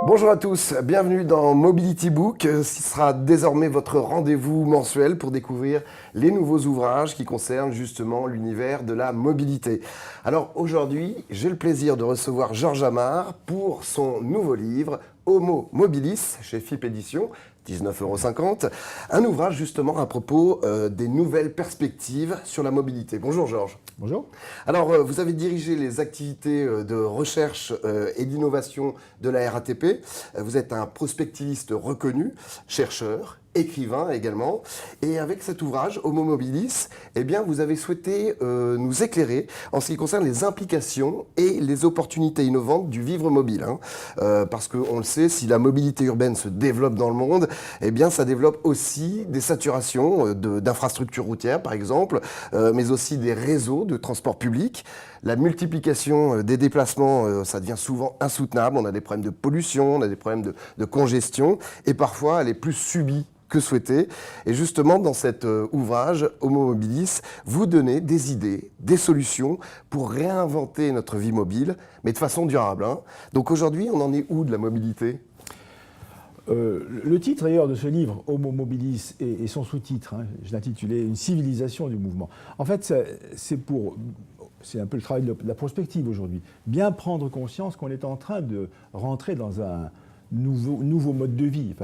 Bonjour à tous, bienvenue dans Mobility Book. Ce sera désormais votre rendez-vous mensuel pour découvrir les nouveaux ouvrages qui concernent justement l'univers de la mobilité. Alors aujourd'hui, j'ai le plaisir de recevoir Georges Amar pour son nouveau livre Homo Mobilis chez FIP Éditions. 19,50 €, un ouvrage justement à propos des nouvelles perspectives sur la mobilité. Bonjour Georges. Bonjour. Alors, vous avez dirigé les activités de recherche et d'innovation de la RATP. Vous êtes un prospectiviste reconnu, chercheur, écrivain également. Et avec cet ouvrage, Homo Mobilis, eh bien, vous avez souhaité nous éclairer en ce qui concerne les implications et les opportunités innovantes du vivre mobile. Parce qu'on le sait, si la mobilité urbaine se développe dans le monde, eh bien, ça développe aussi des saturations d'infrastructures routières, par exemple, mais aussi des réseaux de transport public. La multiplication des déplacements, ça devient souvent insoutenable. On a des problèmes de pollution, on a des problèmes de congestion, et parfois, elle est plus subie que souhaité. Et justement, dans cet ouvrage, Homo Mobilis, vous donnez des idées, des solutions pour réinventer notre vie mobile, mais de façon durable. Donc aujourd'hui, on en est où de la mobilité ? Le titre d'ailleurs de ce livre, Homo Mobilis, et son sous-titre, je l'ai intitulé Une civilisation du mouvement. En fait, c'est un peu le travail de la prospective aujourd'hui. Bien prendre conscience qu'on est en train de rentrer dans un nouveau mode de vie.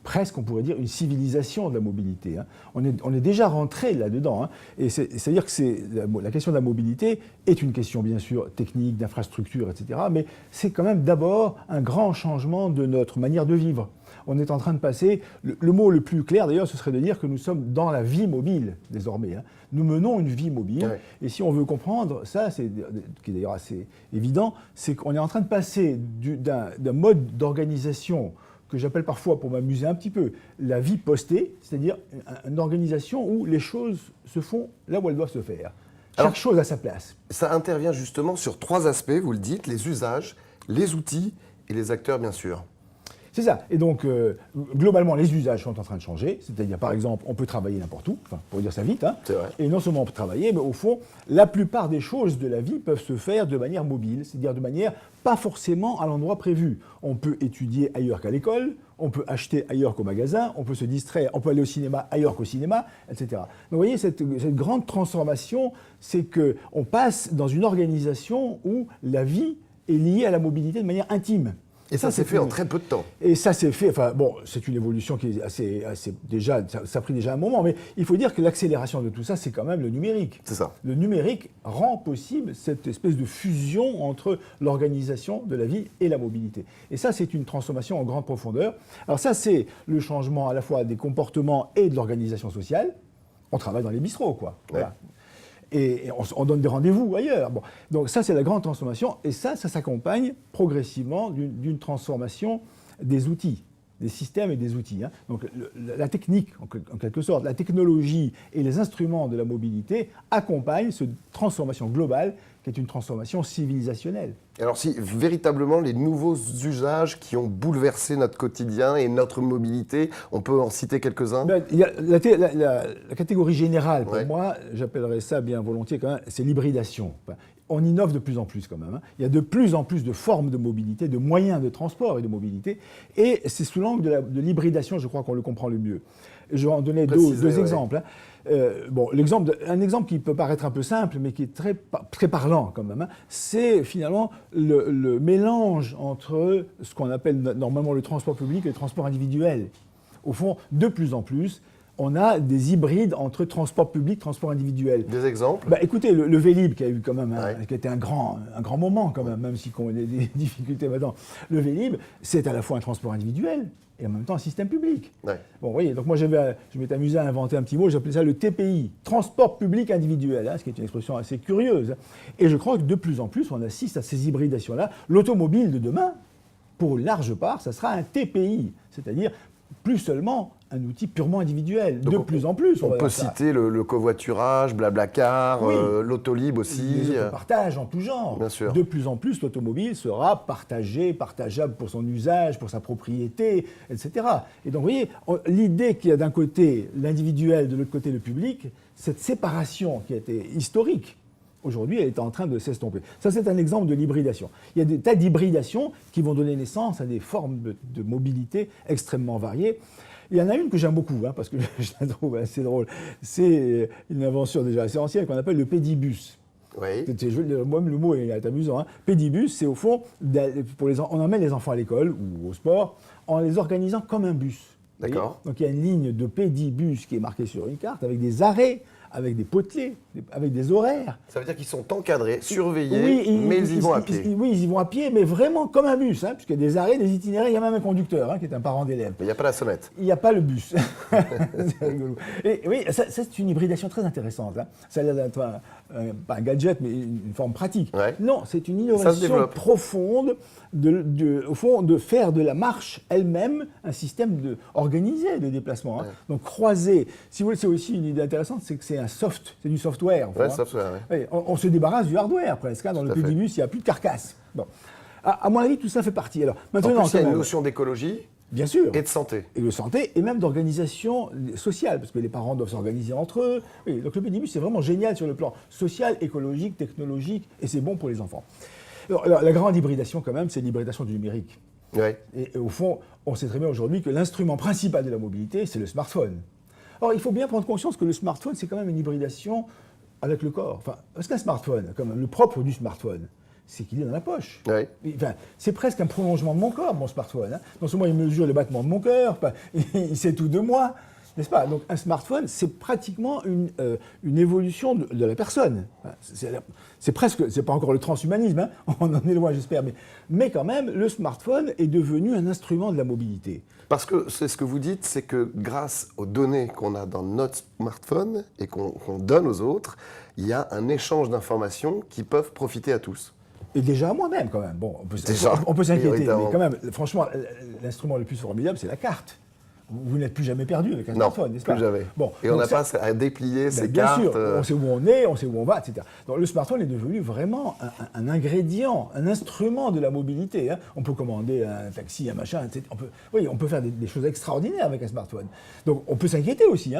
Presque, on pourrait dire, une civilisation de la mobilité. On est déjà rentré là-dedans. Et c'est-à-dire que la question de la mobilité est une question, bien sûr, technique, d'infrastructure, etc. Mais c'est quand même d'abord un grand changement de notre manière de vivre. On est en train de passer, le mot le plus clair d'ailleurs, ce serait de dire que nous sommes dans la vie mobile désormais. Nous menons une vie mobile. Ouais. Et si on veut comprendre ça, qui est d'ailleurs assez évident, c'est qu'on est en train de passer d'un mode d'organisation que j'appelle parfois, pour m'amuser un petit peu, la vie postée, c'est-à-dire une organisation où les choses se font là où elles doivent se faire. Chaque chose à sa place. Ça intervient justement sur 3 aspects, vous le dites, les usages, les outils et les acteurs, bien sûr. C'est ça. Et donc, globalement, les usages sont en train de changer. C'est-à-dire, par exemple, on peut travailler n'importe où, pour dire ça vite. C'est vrai. Et non seulement on peut travailler, mais au fond, la plupart des choses de la vie peuvent se faire de manière mobile, c'est-à-dire de manière pas forcément à l'endroit prévu. On peut étudier ailleurs qu'à l'école, on peut acheter ailleurs qu'au magasin, on peut se distraire, on peut aller au cinéma ailleurs qu'au cinéma, etc. Donc, vous voyez, cette grande transformation, c'est qu'on passe dans une organisation où la vie est liée à la mobilité de manière intime. Et ça s'est fait en très peu de temps. Et ça s'est fait, c'est une évolution qui est assez déjà, ça a pris déjà un moment, mais il faut dire que l'accélération de tout ça, c'est quand même le numérique. C'est ça. Le numérique rend possible cette espèce de fusion entre l'organisation de la vie et la mobilité. Et ça, c'est une transformation en grande profondeur. Alors ça, c'est le changement à la fois des comportements et de l'organisation sociale. On travaille dans les bistrots, quoi. Ouais. Voilà. Et on donne des rendez-vous ailleurs. Bon. Donc ça, c'est la grande transformation. Et ça s'accompagne progressivement d'une transformation des outils, des systèmes et des outils. Donc la technique, en quelque sorte, la technologie et les instruments de la mobilité accompagnent cette transformation globale qui est une transformation civilisationnelle. Alors si véritablement les nouveaux usages qui ont bouleversé notre quotidien et notre mobilité, on peut en citer quelques-uns ? Il y a la catégorie générale, pour moi, j'appellerais ça bien volontiers quand même, c'est l'hybridation. On innove de plus en plus quand même. Il y a de plus en plus de formes de mobilité, de moyens de transport et de mobilité. Et c'est sous l'angle de l'hybridation, je crois qu'on le comprend le mieux. Je vais en donner deux exemples. Un exemple qui peut paraître un peu simple, mais qui est très, très parlant quand même, c'est finalement le mélange entre ce qu'on appelle normalement le transport public et le transport individuel. Au fond, de plus en plus, on a des hybrides entre transport public et transport individuel. Des exemples ? Écoutez, le Vélib qui a eu quand même, qui a été un grand moment quand même si on a des difficultés maintenant. Le Vélib, c'est à la fois un transport individuel et en même temps un système public. Ouais. Bon, vous voyez, donc moi je m'étais amusé à inventer un petit mot, j'appelais ça le TPI, transport public individuel, ce qui est une expression assez curieuse. Et je crois que de plus en plus, on assiste à ces hybridations-là. L'automobile de demain, pour une large part, ça sera un TPI, c'est-à-dire plus seulement un outil purement individuel, donc de plus en plus. On peut citer le covoiturage, Blablacar, l'autolib aussi. Les autopartages en tout genre. Bien sûr. De plus en plus, l'automobile sera partageable pour son usage, pour sa propriété, etc. Et donc, vous voyez, l'idée qu'il y a d'un côté l'individuel, de l'autre côté le public, cette séparation qui a été historique Aujourd'hui, elle est en train de s'estomper. Ça, c'est un exemple de l'hybridation. Il y a des tas d'hybridations qui vont donner naissance à des formes de mobilité extrêmement variées. Il y en a une que j'aime beaucoup, parce que je la trouve assez drôle. C'est une invention déjà assez ancienne qu'on appelle le pédibus. Oui. Moi-même, le mot est amusant. Pédibus, c'est au fond, on emmène les enfants à l'école ou au sport en les organisant comme un bus. D'accord. Donc il y a une ligne de pédibus qui est marquée sur une carte avec des arrêts, avec des potelets, avec des horaires. Ça veut dire qu'ils sont encadrés, surveillés, mais ils y vont à pied. Oui, ils y vont à pied, mais vraiment comme un bus, puisqu'il y a des arrêts, des itinéraires, il y a même un conducteur qui est un parent d'élève. Mais il n'y a pas la sonnette. Il n'y a pas le bus. C'est rigolo. Et oui, ça, c'est une hybridation très intéressante. Ça a l'air d'être pas un gadget, mais une forme pratique. Ouais. Non, c'est une Ça se innovation développe. profonde, au fond, de faire de la marche elle-même un système organisé de déplacement. Ouais. Donc croiser, si vous voulez, c'est aussi une idée intéressante, c'est que c'est c'est du software. Ouais, software, ouais. Oui, on se débarrasse du hardware presque. Dans le Tout à fait. pédibus, il n'y a plus de carcasse. Bon. À mon avis, tout ça fait partie. Alors, En maintenant, plus, il y a quand une même, notion d'écologie bien sûr. et de santé. Et de santé, et même d'organisation sociale, parce que les parents doivent s'organiser entre eux. Oui, donc le pédibus, c'est vraiment génial sur le plan social, écologique, technologique, et c'est bon pour les enfants. Alors, la grande hybridation, quand même, c'est l'hybridation du numérique. Ouais. Et au fond, on sait très bien aujourd'hui que l'instrument principal de la mobilité, c'est le smartphone. Or, il faut bien prendre conscience que le smartphone, c'est quand même une hybridation avec le corps. Enfin, parce qu'un smartphone, comme le propre du smartphone, c'est qu'il est dans la poche. Ouais. Enfin, c'est presque un prolongement de mon corps, mon smartphone. Non seulement il mesure le battement de mon cœur, il sait tout de moi, n'est-ce pas? Donc un smartphone, c'est pratiquement une évolution de la personne. C'est presque, c'est pas encore le transhumanisme, on en est loin, j'espère, mais quand même, le smartphone est devenu un instrument de la mobilité. Parce que c'est ce que vous dites, c'est que grâce aux données qu'on a dans notre smartphone et qu'on donne aux autres, il y a un échange d'informations qui peuvent profiter à tous. Et déjà à moi-même, quand même. Bon, on peut s'inquiéter, mais quand même, franchement, l'instrument le plus formidable, c'est la carte. Vous n'êtes plus jamais perdu avec un smartphone, n'est-ce pas? Non, plus jamais. Bon, et on n'a pas à déplier ces bien cartes. sûr, on sait où on est, on sait où on va, etc. Donc le smartphone est devenu vraiment un ingrédient, un instrument de la mobilité. On peut commander un taxi, un machin, etc. On peut faire des choses extraordinaires avec un smartphone. Donc on peut s'inquiéter aussi,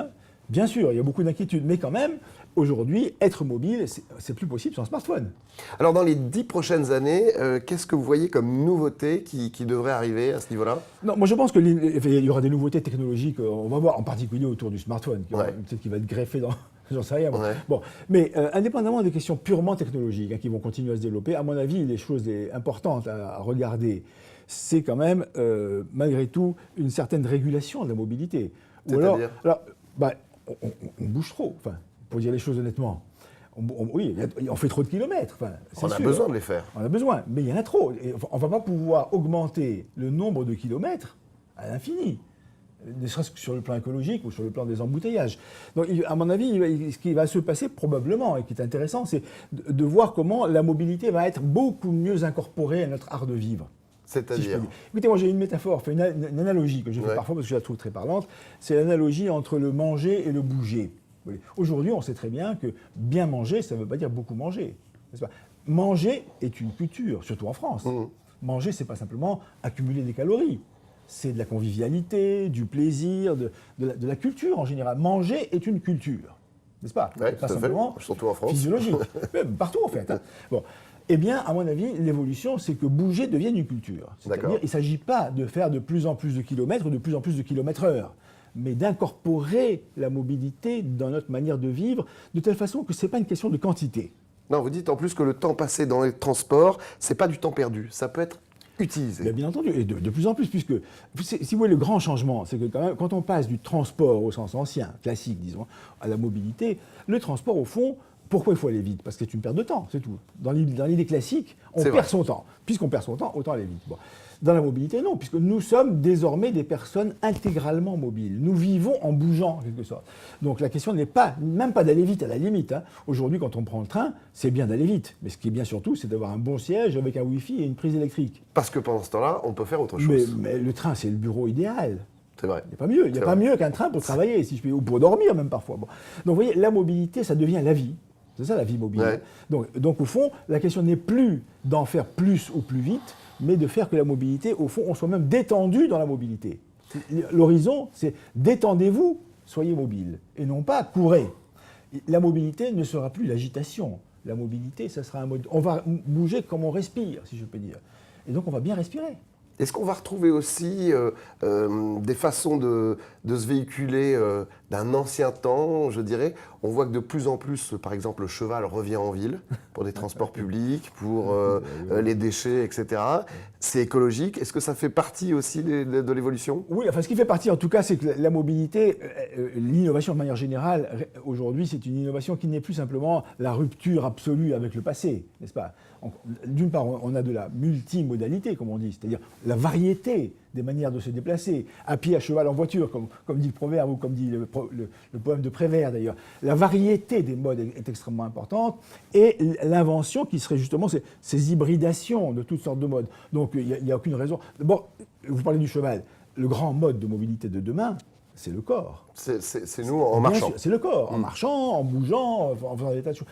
Bien sûr, il y a beaucoup d'inquiétudes, mais quand même, aujourd'hui, être mobile, c'est plus possible sans smartphone. Alors dans les 10 prochaines années, qu'est-ce que vous voyez comme nouveauté qui devrait arriver à ce niveau-là? Non, moi je pense qu'il y aura des nouveautés technologiques, on va voir, en particulier autour du smartphone, peut-être qu'il va être greffé dans... J'en sais rien. Ouais. Bon, mais indépendamment des questions purement technologiques qui vont continuer à se développer, à mon avis, les choses importantes à regarder, c'est quand même, malgré tout, une certaine régulation de la mobilité. C'est-à-dire on bouge trop, pour dire les choses honnêtement. Oui, on fait trop de kilomètres. On a besoin de les faire. On a besoin, mais il y en a trop. Et on ne va pas pouvoir augmenter le nombre de kilomètres à l'infini, ne serait-ce que sur le plan écologique ou sur le plan des embouteillages. Donc, à mon avis, ce qui va se passer probablement, et qui est intéressant, c'est de voir comment la mobilité va être beaucoup mieux incorporée à notre art de vivre. C'est-à-dire Écoutez, moi j'ai une métaphore, une analogie que je fais parfois parce que je la trouve très parlante, c'est l'analogie entre le manger et le bouger. Oui. Aujourd'hui, on sait très bien que bien manger, ça ne veut pas dire beaucoup manger. N'est-ce pas? Manger est une culture, surtout en France. Manger, ce n'est pas simplement accumuler des calories. C'est de la convivialité, du plaisir, de la culture en général. Manger est une culture, n'est-ce pas? Oui, pas simplement surtout en France. Physiologique. Partout en fait. Bon. Eh bien, à mon avis, l'évolution, c'est que bouger devienne une culture. C'est-à-dire, il ne s'agit pas de faire de plus en plus de kilomètres ou de plus en plus de kilomètres-heure, mais d'incorporer la mobilité dans notre manière de vivre, de telle façon que ce n'est pas une question de quantité. Non, vous dites en plus que le temps passé dans les transports, ce n'est pas du temps perdu, ça peut être utilisé. Bien entendu, et de plus en plus, puisque, si vous voulez, le grand changement, c'est que quand on passe du transport au sens ancien, classique, disons, à la mobilité, le transport, au fond, pourquoi il faut aller vite? Parce que c'est une perte de temps, c'est tout. Dans l'idée classique, on perd son temps. Puisqu'on perd son temps, autant aller vite. Bon. Dans la mobilité, non, puisque nous sommes désormais des personnes intégralement mobiles. Nous vivons en bougeant, en quelque sorte. Donc la question n'est même pas d'aller vite, à la limite. Aujourd'hui, quand on prend le train, c'est bien d'aller vite. Mais ce qui est bien surtout, c'est d'avoir un bon siège avec un Wi-Fi et une prise électrique. Parce que pendant ce temps-là, on peut faire autre chose. Mais le train, c'est le bureau idéal. C'est vrai. Il n'y a pas mieux. Il n'y a pas mieux qu'un train pour travailler, si je puis, ou pour dormir même parfois. Bon. Donc vous voyez, la mobilité, ça devient la vie. C'est ça la vie mobile. Ouais. Donc au fond, la question n'est plus d'en faire plus ou plus vite, mais de faire que la mobilité, au fond, on soit même détendu dans la mobilité. L'horizon, c'est détendez-vous, soyez mobile, et non pas courez. La mobilité ne sera plus l'agitation. La mobilité, ça sera un mode. On va bouger comme on respire, si je peux dire. Et donc on va bien respirer. Est-ce qu'on va retrouver aussi des façons de se véhiculer d'un ancien temps, je dirais? On voit que de plus en plus, par exemple, le cheval revient en ville pour des transports publics, pour les déchets, etc. C'est écologique. Est-ce que ça fait partie aussi de l'évolution? Oui, enfin, ce qui fait partie, en tout cas, c'est que la mobilité, l'innovation de manière générale, aujourd'hui, c'est une innovation qui n'est plus simplement la rupture absolue avec le passé, n'est-ce pas? D'une part, on a de la multimodalité, comme on dit, c'est-à-dire la variété des manières de se déplacer, à pied, à cheval, en voiture, comme dit le proverbe ou comme dit le poème de Prévert d'ailleurs. La variété des modes est extrêmement importante et l'invention qui serait justement ces hybridations de toutes sortes de modes. Donc il n'y a aucune raison. D'abord, vous parlez du cheval. Le grand mode de mobilité de demain, c'est le corps. C'est nous en marchant. C'est le corps, en marchant, en bougeant, en faisant des tas de choses.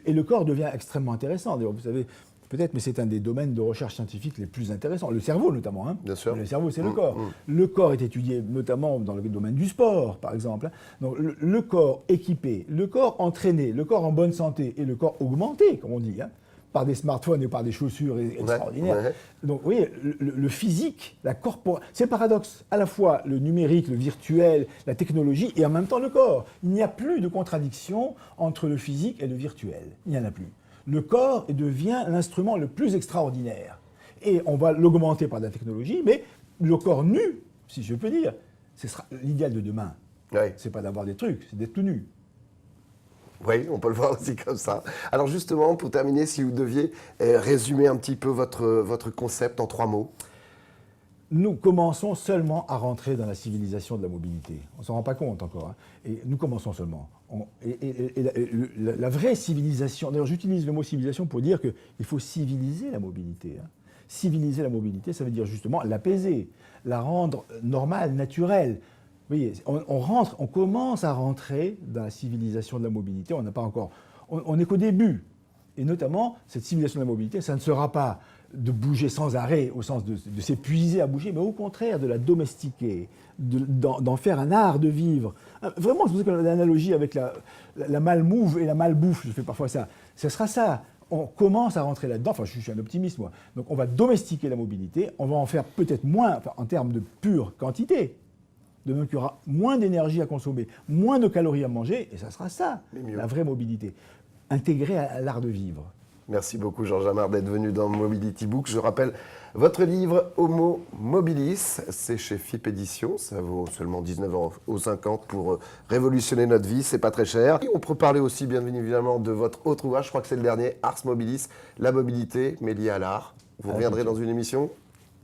Et le corps devient extrêmement intéressant. D'ailleurs, vous savez, peut-être, mais c'est un des domaines de recherche scientifique les plus intéressants. Le cerveau, notamment. Hein. Bien sûr. Le cerveau, c'est le corps. Le corps est étudié notamment dans le domaine du sport, par exemple. Donc, le corps équipé, le corps entraîné, le corps en bonne santé et le corps augmenté, comme on dit, hein, par des smartphones et par des chaussures extraordinaires. Ouais. Donc, vous voyez, le physique, la corporelle, c'est le paradoxe. À la fois le numérique, le virtuel, la technologie et en même temps le corps. Il n'y a plus de contradiction entre le physique et le virtuel. Il n'y en a plus. Le corps devient l'instrument le plus extraordinaire. Et on va l'augmenter par la technologie, mais le corps nu, si je peux dire, ce sera l'idéal de demain. Ouais. C'est pas d'avoir des trucs, c'est d'être tout nu. Oui, on peut le voir aussi comme ça. Alors justement, pour terminer, si vous deviez résumer un petit peu votre concept en 3 mots. Nous commençons seulement à rentrer dans la civilisation de la mobilité. On ne s'en rend pas compte encore. Hein. Et nous commençons seulement. La vraie civilisation, d'ailleurs j'utilise le mot civilisation pour dire qu'il faut civiliser la mobilité. Hein. Civiliser la mobilité, ça veut dire justement l'apaiser, la rendre normale, naturelle. Vous voyez, on commence à rentrer dans la civilisation de la mobilité. On n'a pas encore, on n'est qu'au début. Et notamment, cette civilisation de la mobilité, ça ne sera pas de bouger sans arrêt, au sens de s'épuiser à bouger, mais au contraire de la domestiquer, d'en faire un art de vivre. Vraiment, je vous dis que l'analogie avec la malmouve et la malbouffe, je fais parfois ça, ce sera ça. On commence à rentrer là-dedans, enfin je suis un optimiste moi, donc on va domestiquer la mobilité, on va en faire peut-être moins, enfin, en termes de pure quantité, de même qu'il y aura moins d'énergie à consommer, moins de calories à manger, et ça sera ça, la vraie mobilité, intégrée à l'art de vivre. Merci beaucoup Georges Amar d'être venu dans Mobility Book. Je rappelle votre livre Homo Mobilis, c'est chez FIP Éditions, ça vaut seulement 19,50 € pour révolutionner notre vie, c'est pas très cher. Et on peut parler aussi bien évidemment de votre autre ouvrage, je crois que c'est le dernier, Ars Mobilis, la mobilité mais liée à l'art. Vous reviendrez dans une émission ?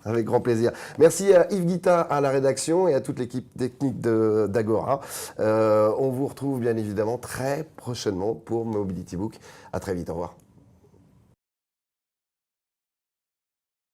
Avec grand plaisir. Merci à Yves Guita à la rédaction et à toute l'équipe technique d'Agora. On vous retrouve bien évidemment très prochainement pour Mobility Book. À très vite, au revoir.